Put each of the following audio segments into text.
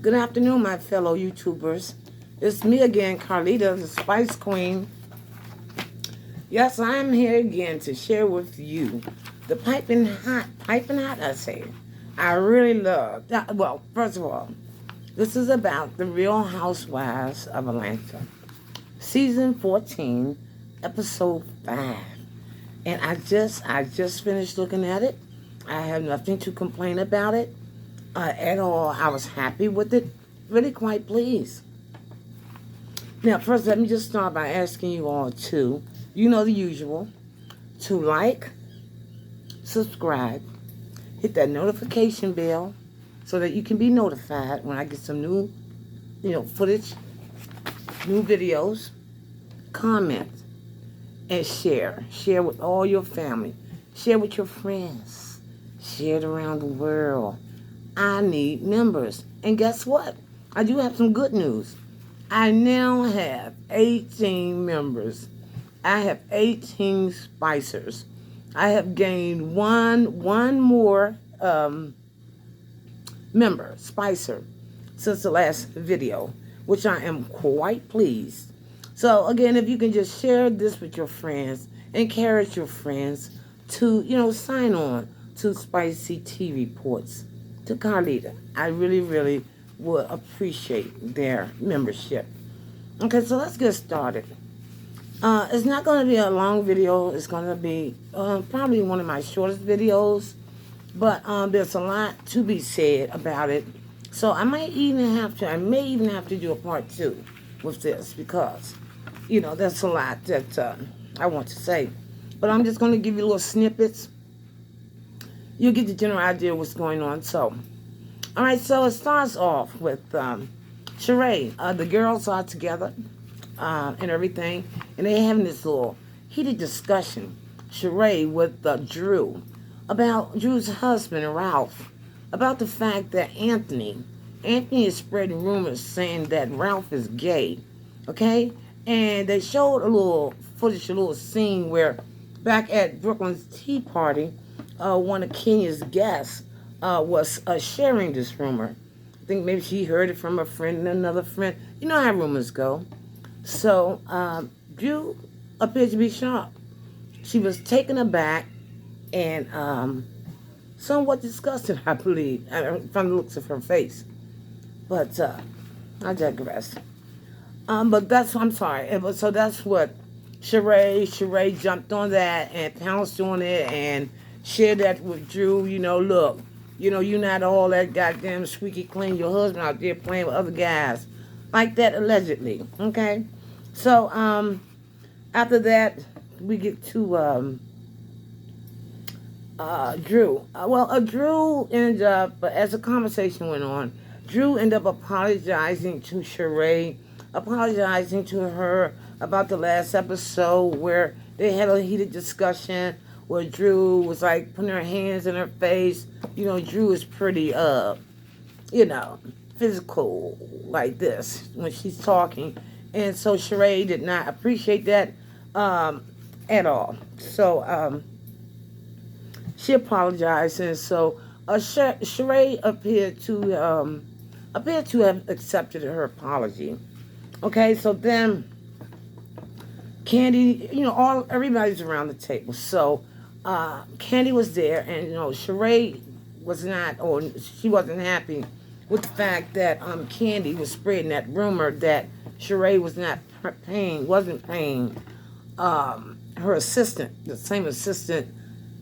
Good afternoon, my fellow YouTubers. It's me again, Carlita, the Spice Queen. Yes, I'm here again to share with you the piping hot, I say. I really love that. Well, first of all, this is about the Real Housewives of Atlanta, Season 14, Episode 5. And I just finished looking at it. I have nothing to complain about it at all. I was happy with it, really quite pleased. Now, first, let me just start by asking you all to, you know the usual, to like, subscribe, hit that notification bell so that you can be notified when I get some new, footage, new videos, comment, and share. Share with all your family. Share with your friends. Share it around the world. I need members. And guess what? I do have some good news. I now have 18 members. I have 18 spicers. I have gained one more member, spicer, since the last video, which I am quite pleased. So again, if you can just share this with your friends, encourage your friends to, sign on to Spicy Tea Reports, to Carlita. I really, really would appreciate their membership. Okay, so let's get started. It's not going to be a long video. It's going to be probably one of my shortest videos, but there's a lot to be said about it. So I may even have to do a part 2 with this because, there's a lot that I want to say. But I'm just going to give you little snippets. You'll get the general idea of what's going on. So, all right, so it starts off with Sheree. The girls are together and everything, and they're having this little heated discussion, Sheree with Drew, about Drew's husband, Ralph, about the fact that Anthony is spreading rumors saying that Ralph is gay, okay? And they showed a little footage, a little scene where back at Brooklyn's Tea Party, one of Kenya's guests was sharing this rumor. I think maybe she heard it from a friend and another friend. You know how rumors go. So Drew appeared to be shocked. She was taken aback and somewhat disgusted, I believe, from the looks of her face. But I digress. But I'm sorry. So that's what Sheree jumped on that and pounced on it and shared that with Drew. Look, you're not all that goddamn squeaky clean. Your husband out there playing with other guys. Like that, allegedly. Okay? So, after that, we get to Drew. Drew ended up, as the conversation went on, Drew ended up apologizing to Sheree, apologizing to her about the last episode where they had a heated discussion where Drew was like putting her hands in her face. Drew is pretty, physical like this when she's talking. And so Sheree did not appreciate that at all. So she apologized, and so Sheree appeared to have accepted her apology. Okay, so then Candy, everybody's around the table. So Candy was there, and Sheree was not, or she wasn't happy with the fact that Candy was spreading that rumor that Sheree wasn't paying her assistant, the same assistant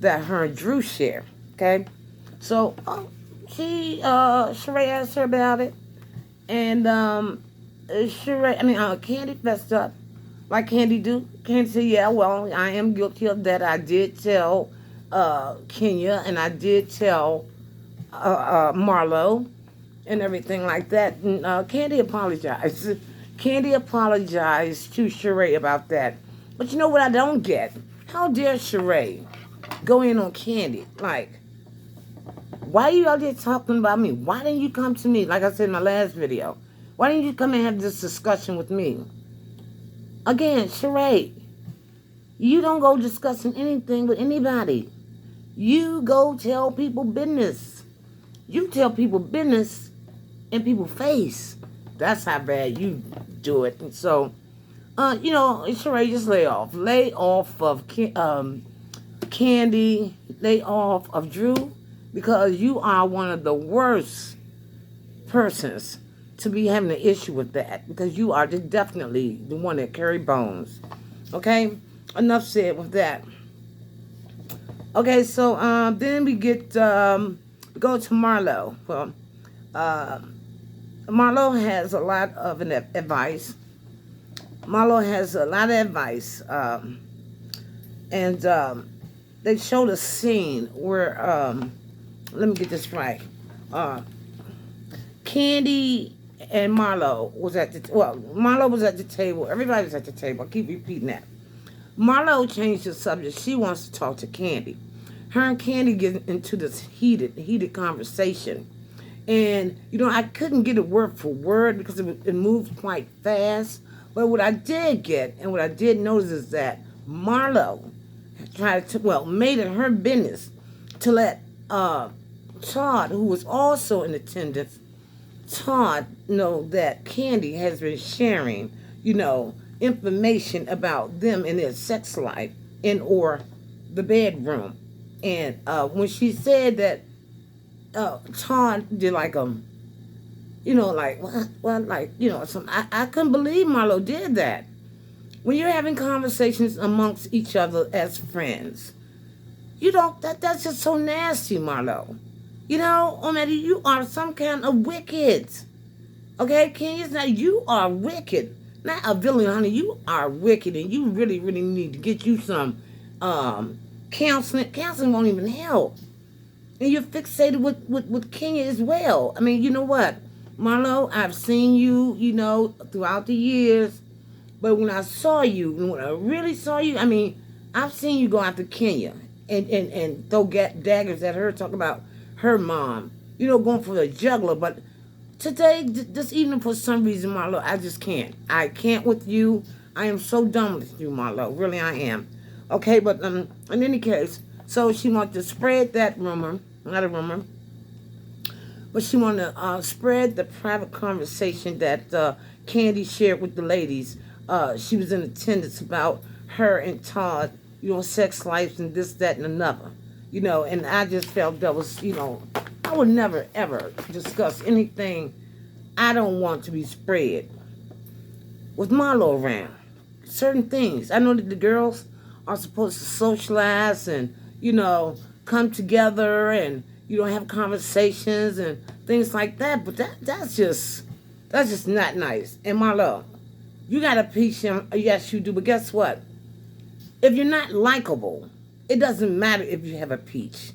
that her and Drew share. Okay, so Sheree asked her about it, and Candy fessed up like Candy do. Candy said, "Yeah, well, I am guilty of that. I did tell Kenya, and I did tell Marlo, and everything like that." And Candy apologized. Candy apologized to Sheree about that. But you know what I don't get? How dare Sheree go in on Candy? Like, why are you out there talking about me? Why didn't you come to me? Like I said in my last video. Why didn't you come and have this discussion with me? Again, Sheree, you don't go discussing anything with anybody. You go tell people business. You tell people business in people's face. That's how bad you do it. And so, Sheree, just lay off. Lay off of Candy. Lay off of Drew, because you are one of the worst persons to be having an issue with that, because you are just definitely the one that carry bones. Okay? Enough said with that. Okay, so then we go to Marlo. Well, Marlo has a lot of advice. Marlo has a lot of advice. And they showed a scene where, let me get this right. Candy and Marlo was Marlo was at the table. Everybody was at the table. I keep repeating that. Marlo changed the subject. She wants to talk to Candy. Her and Candy get into this heated conversation. And, I couldn't get it word for word because it moved quite fast. But what I did get and what I did notice is that Marlo made it her business to let Todd, who was also in attendance, Todd know that Candy has been sharing, information about them and their sex life or the bedroom. And when she said that Todd did some, I couldn't believe Marlo did that. When you're having conversations amongst each other as friends, that's just so nasty, Marlo. You are some kind of wicked. Okay, Kenya, now you are wicked. Not a villain, honey. You are wicked, and you really, really need to get you some counseling. Counseling won't even help. And you're fixated with Kenya as well. I mean, you know what, Marlo, I've seen you, throughout the years. But when I saw you, and when I really saw you, I mean, I've seen you go after Kenya and throw daggers at her, talk about her mom, going for the juggler. But today, this evening, for some reason, Marlo, I just can't. I can't with you. I am so done with you, Marlo. Really, I am. Okay, but in any case, so she wanted to spread that rumor, not a rumor, but she wanted to spread the private conversation that Candy shared with the ladies. She was in attendance about her and Todd, sex lives and this, that, and another. And I just felt that was, I would never, ever discuss anything I don't want to be spread with Marlo around. Certain things. I know that the girls are supposed to socialize and, come together and, have conversations and things like that. But that's just not nice. And Marlo, you got to peach him. Yes, you do. But guess what? If you're not likable, it doesn't matter if you have a peach.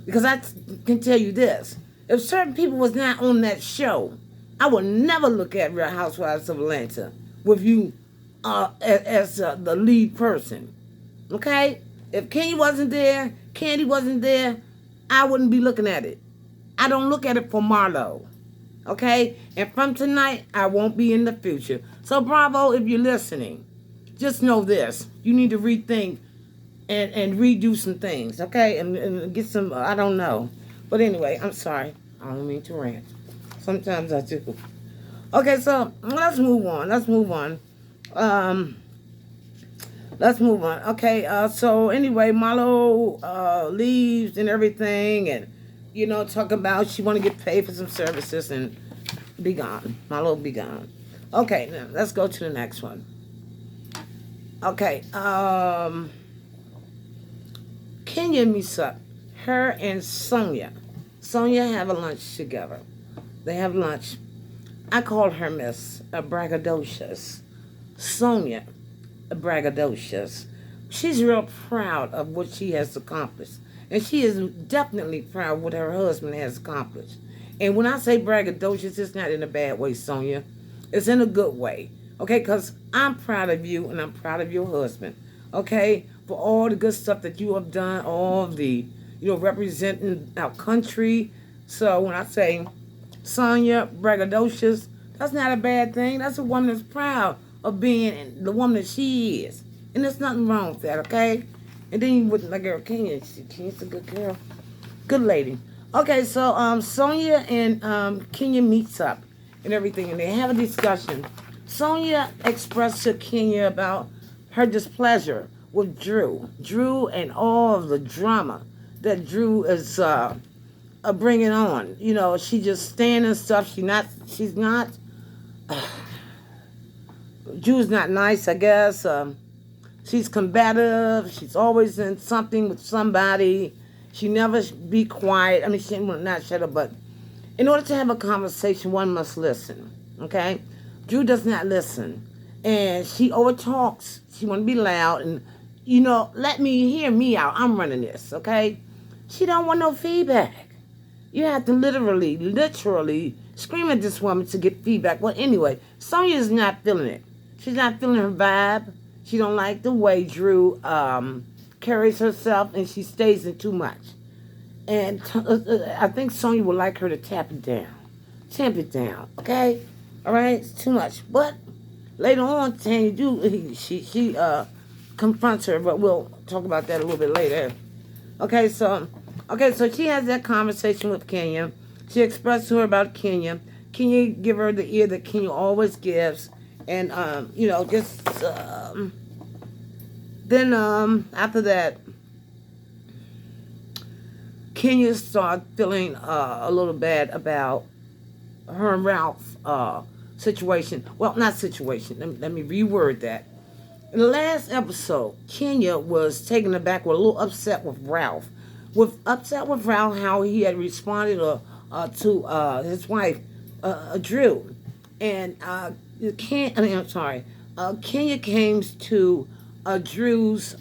Because I can tell you this. If certain people was not on that show, I would never look at Real Housewives of Atlanta with you as the lead person. Okay? If Kenny wasn't there, Candy wasn't there, I wouldn't be looking at it. I don't look at it for Marlo. Okay? And from tonight, I won't be in the future. So Bravo, if you're listening, just know this. You need to rethink and redo some things, okay? And get some, I don't know. But anyway, I'm sorry. I don't mean to rant. Sometimes I do. Okay, so let's move on. Let's move on. Okay, so anyway, Marlo leaves and everything, and, talk about she want to get paid for some services and be gone. Marlo be gone. Okay, now let's go to the next one. Okay, Kenya Misa, her and Sonia have a lunch together. They have lunch. I call her Miss Braggadocious. Sonia Braggadocious. She's real proud of what she has accomplished. And she is definitely proud of what her husband has accomplished. And when I say braggadocious, it's not in a bad way, Sonia. It's in a good way. Okay, because I'm proud of you and I'm proud of your husband. Okay, for all the good stuff that you have done, all of the, representing our country. So when I say Sonia braggadocious, that's not a bad thing. That's a woman that's proud of being the woman that she is. And there's nothing wrong with that, okay? And then you with my girl Kenya. Kenya's a good girl. Good lady. Okay, so Sonia and Kenya meets up and everything, and they have a discussion. Sonia expressed to Kenya about her displeasure with Drew, and all of the drama that Drew is bringing on. You know, she just standing stuff. She's not. Drew's not nice, I guess. She's combative. She's always in something with somebody. She never be quiet. I mean, she will not shut up, but in order to have a conversation, one must listen. Okay? Drew does not listen. And she overtalks. She want to be loud and, let me hear me out. I'm running this, okay? She don't want no feedback. You have to literally scream at this woman to get feedback. Well, anyway, Sonia's not feeling it. She's not feeling her vibe. She don't like the way Drew carries herself, and she stays in too much. And I think Sonia would like her to tap it down. Tamp it down, okay? All right? It's too much. But later on, she confronts her, but we'll talk about that a little bit later. Okay, so she has that conversation with Kenya. She expressed to her about Kenya. Kenya give her the ear that Kenya always gives. And, then after that, Kenya started feeling a little bad about her and Ralph situation. Well, not situation. Let me reword that. In the last episode, Kenya was taken aback, with a little upset with Ralph. How he had responded to his wife, Drew. And Kenya came to Drew's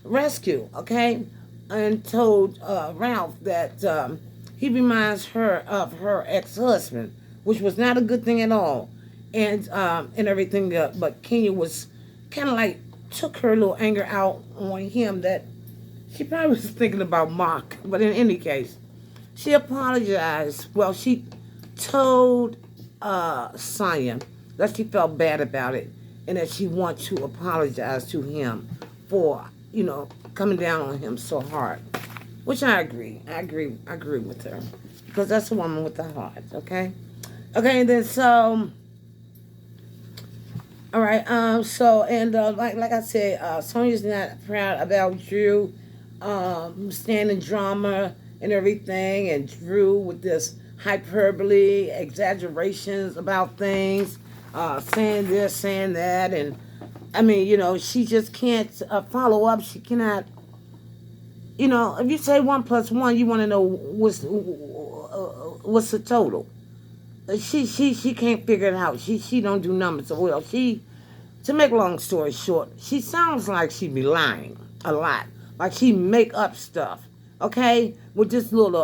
rescue, okay? And told Ralph that he reminds her of her ex-husband, which was not a good thing at all. And everything, but Kenya was kind of like took her little anger out on him, that she probably was thinking about Mark. But in any case, she apologized. Well, she told Sonia that she felt bad about it and that she wants to apologize to him for, coming down on him so hard. Which I agree. I agree with her. Because that's a woman with a heart, okay? Okay, and then so... All right, like I said, Sonia's not proud about Drew standing drama and everything, and Drew with this hyperbole, exaggerations about things, saying this, saying that, and I mean, she just can't follow up. She cannot, if you say 1 + 1, you want to know what's the total. She can't figure it out. She don't do numbers so well. To make a long story short, she sounds like she be lying a lot. Like she make up stuff. Okay? With this little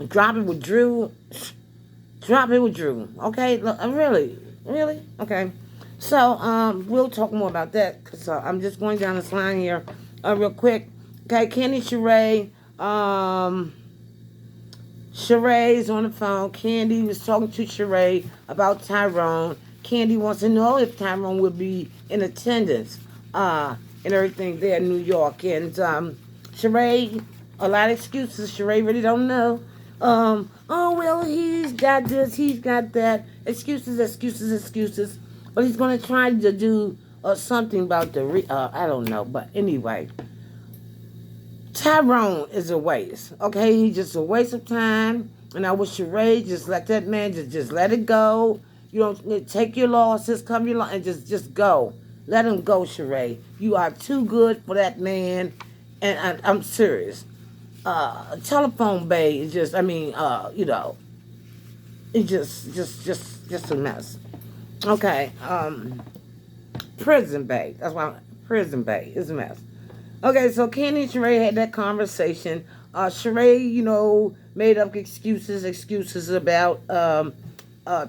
drop it with Drew. Drop it with Drew. Okay? Really? Okay. So, we'll talk more about that, because I'm just going down this line here real quick. Okay, Candy Sheree. Sheree's on the phone. Candy was talking to Sheree about Tyrone. Candy wants to know if Tyrone will be in attendance and everything there in New York. And Sheree, a lot of excuses. Sheree really don't know. Well, he's got this, he's got that. Excuses. But he's going to try to do something about I don't know. But anyway, Tyrone is a waste. Okay, he's just a waste of time. And I wish Sheree just let that man just let it go. You don't take your losses, cover your losses, and just go. Let him go, Sheree. You are too good for that man, and I'm serious. Telephone Bay is just, it's just a mess. Okay, Prison Bay. That's why Prison Bay is a mess. Okay, so Candy and Sheree had that conversation. Sheree, made up excuses about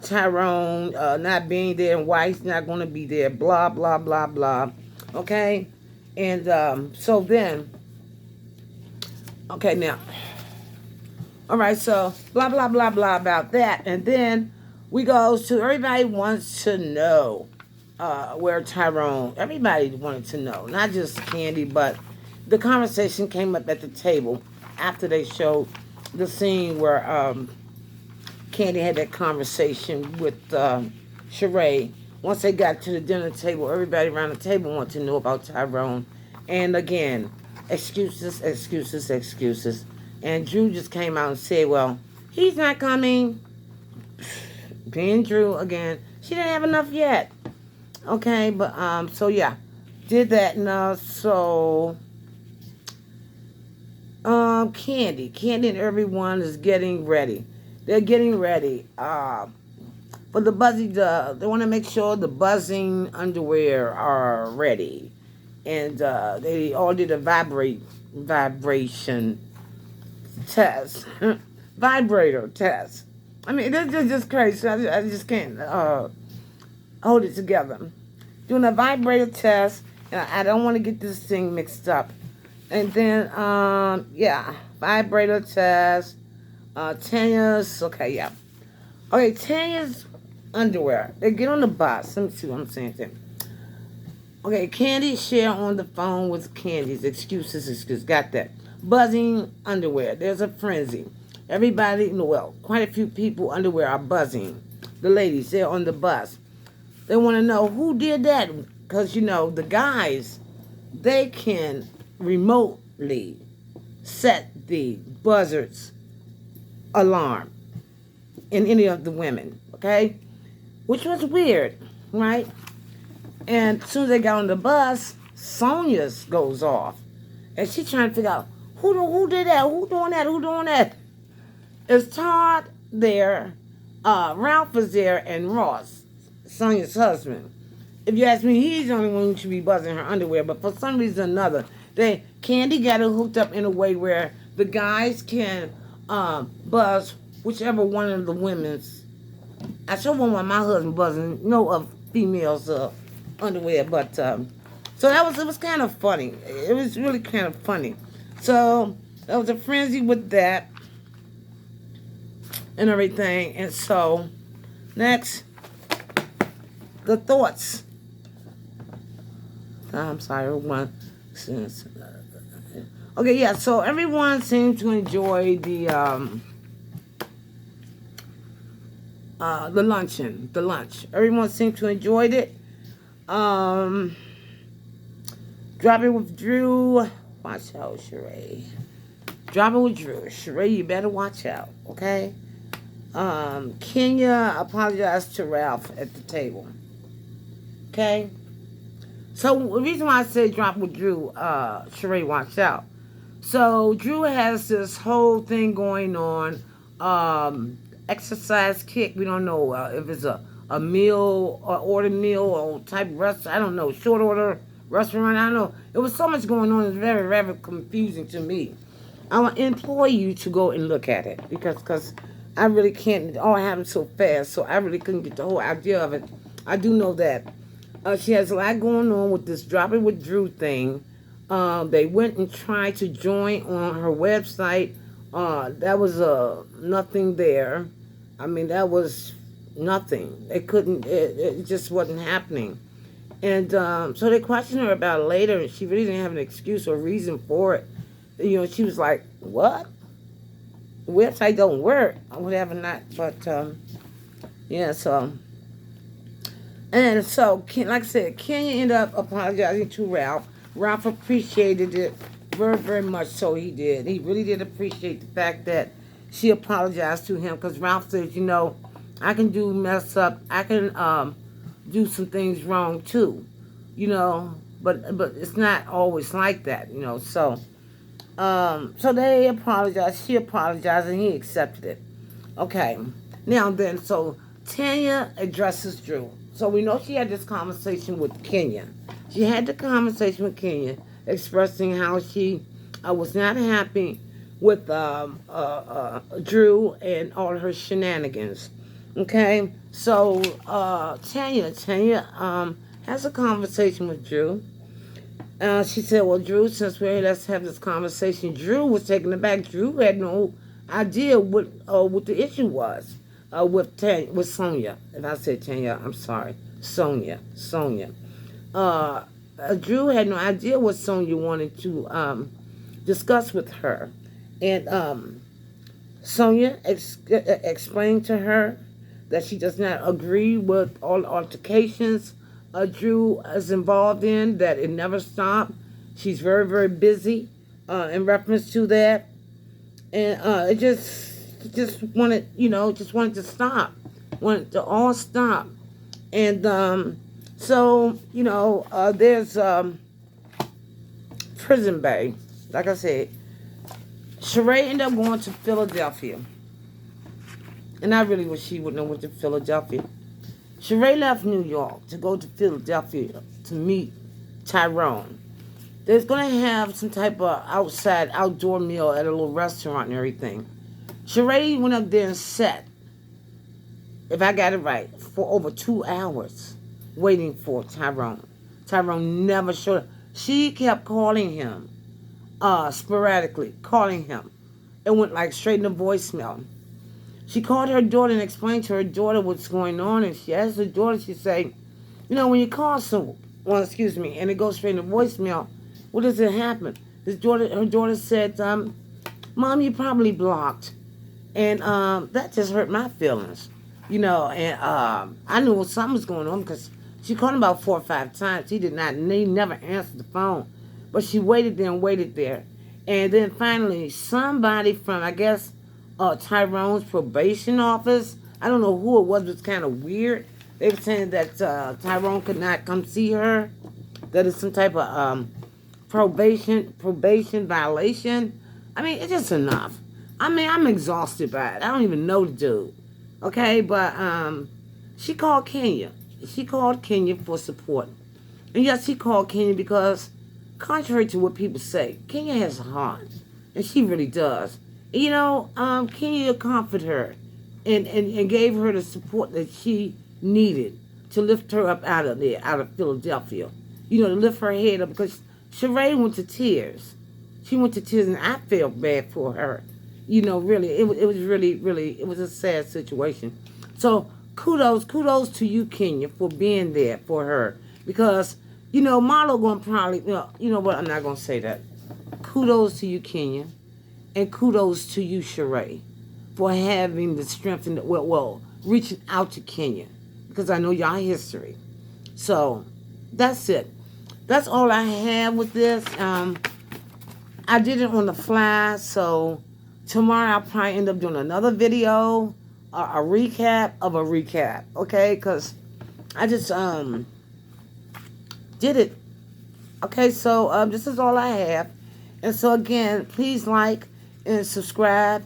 Tyrone not being there and why he's not going to be there. Blah, blah, blah, blah. Okay? And so then, okay, now. All right, so blah, blah, blah, blah about that. And then we go to everybody wants to know where Tyrone, everybody wanted to know, not just Candy, but the conversation came up at the table. after they showed the scene where Candy had that conversation with Sheree. Once they got to the dinner table, everybody around the table wanted to know about Tyrone. And again, excuses, excuses, excuses. And Drew just came out and said, well, he's not coming. Being Drew again. She didn't have enough yet. Okay, but so yeah. Did that now. So Candy and everyone is getting ready. They're getting ready. For the they want to make sure the buzzing underwear are ready. And they all did a vibration test. Vibrator test. I mean, it's just crazy. I just can't hold it together. Doing a vibrator test, and I don't want to get this thing mixed up. And then, yeah, vibrator test. Tanya's, okay, yeah. Okay, Tanya's underwear. They get on the bus. Let me see what I'm saying to them. Okay, Candy share on the phone with Candy's excuses. Got that. Buzzing underwear. There's a frenzy. Everybody, well, quite a few people underwear are buzzing. The ladies, they're on the bus. They want to know who did that. Because, the guys, they can remotely set the buzzards alarm in any of the women, okay? Which was weird, right? And as soon as they got on the bus, Sonia's goes off. And she's trying to figure out, who did that? Who doing that? It's Todd there, Ralph is there, and Ross, Sonia's husband. If you ask me, he's the only one who should be buzzing her underwear. But for some reason or another, Candy got it hooked up in a way where the guys can buzz whichever one of the women's. I sure want my husband buzzing no of females' underwear, but so it was kind of funny. It was really kind of funny. So there was a frenzy with that and everything. And so next, the thoughts. I'm sorry, one. Okay, yeah. So everyone seemed to enjoy the lunch. Everyone seemed to enjoyed it. Drop it with Drew. Watch out, Sheree. Drop it with Drew. Sheree, you better watch out, okay? Kenya apologized to Ralph at the table. Okay? So the reason why I said drop with Drew, Sheree, watch out. So Drew has this whole thing going on. Exercise kick. We don't know if it's a meal or order meal or type of restaurant. I don't know. Short order restaurant. I don't know. There was so much going on. It's very, very confusing to me. I will implore you to go and look at it because I really can't. It all happened so fast, so I really couldn't get the whole idea of it. I do know that she has a lot going on with this Drop It With Drew thing. They went and tried to join on her website. That was nothing there. I mean, that was nothing. They couldn't. It just wasn't happening. And so they questioned her about it later, and she really didn't have an excuse or reason for it. She was like, "What? The website don't work, or whatever." Not, but yeah. So. And so, like I said, Kenya ended up apologizing to Ralph. Ralph appreciated it very, very much, so he did. He really did appreciate the fact that she apologized to him because Ralph says, I can do mess up. I can do some things wrong too, but it's not always like that, So, so they apologized. She apologized, and he accepted it. Okay. Now then, so Tanya addresses Drew. So we know she had this conversation with Kenya. She had the conversation with Kenya, expressing how she was not happy with Drew and all her shenanigans. Okay, so Tanya has a conversation with Drew. She said, "Well, Drew, since we're here, let's have this conversation." Drew was taken aback. Drew had no idea what the issue was with Sonia. If I said Tanya, I'm sorry, Sonia. Drew had no idea what Sonia wanted to discuss with her. And Sonia explained to her that she does not agree with all the altercations Drew is involved in, that it never stopped. She's very, very busy in reference to that. And it just wanted, just wanted to stop. Wanted to all stop. And so, there's Prison Bay. Like I said, Sheree ended up going to Philadelphia. And I really wish she wouldn't have went to Philadelphia. Sheree left New York to go to Philadelphia to meet Tyrone. They're going to have some type of outdoor meal at a little restaurant and everything. Sheree went up there and sat, if I got it right, for over 2 hours waiting for Tyrone. Tyrone never showed up. She kept calling him, sporadically, calling him. It went like straight in the voicemail. She called her daughter and explained to her daughter what's going on, and she asked her daughter, she said, when you call someone, and it goes straight in the voicemail, what does it happen? Her daughter said, Mom, you probably blocked. And that just hurt my feelings, and I knew something was going on because she called him about 4 or 5 times. He never answered the phone. But she waited there and waited there. And then finally, somebody from, I guess, Tyrone's probation office, I don't know who it was, but it's kind of weird. They were saying that Tyrone could not come see her. That is some type of probation violation. I mean, it's just enough. I mean, I'm exhausted by it. I don't even know the dude. Okay, but she called Kenya. She called Kenya for support. And yes, she called Kenya because, contrary to what people say, Kenya has a heart. And she really does. Kenya comforted her and gave her the support that she needed to lift her up out of Philadelphia. To lift her head up, because Sheree went to tears. She went to tears, and I felt bad for her. Really, it was really, it was a sad situation. So kudos to you, Kenya, for being there for her. Because, Marlo going to probably, you know what, I'm not going to say that. Kudos to you, Kenya. And kudos to you, Sheree, for having the strength and reaching out to Kenya. Because I know y'all history. So, that's it. That's all I have with this. I did it on the fly, so tomorrow I'll probably end up doing another video, a recap of a recap, okay? Because I just did it. Okay, so this is all I have. And so again, please like and subscribe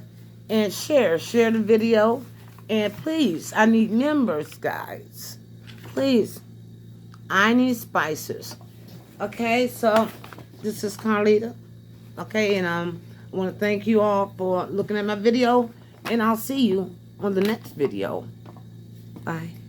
and share the video. And please, I need members, guys. Please, I need spicers. Okay, so this is Carlita. Okay, and I want to thank you all for looking at my video, and I'll see you on the next video. Bye.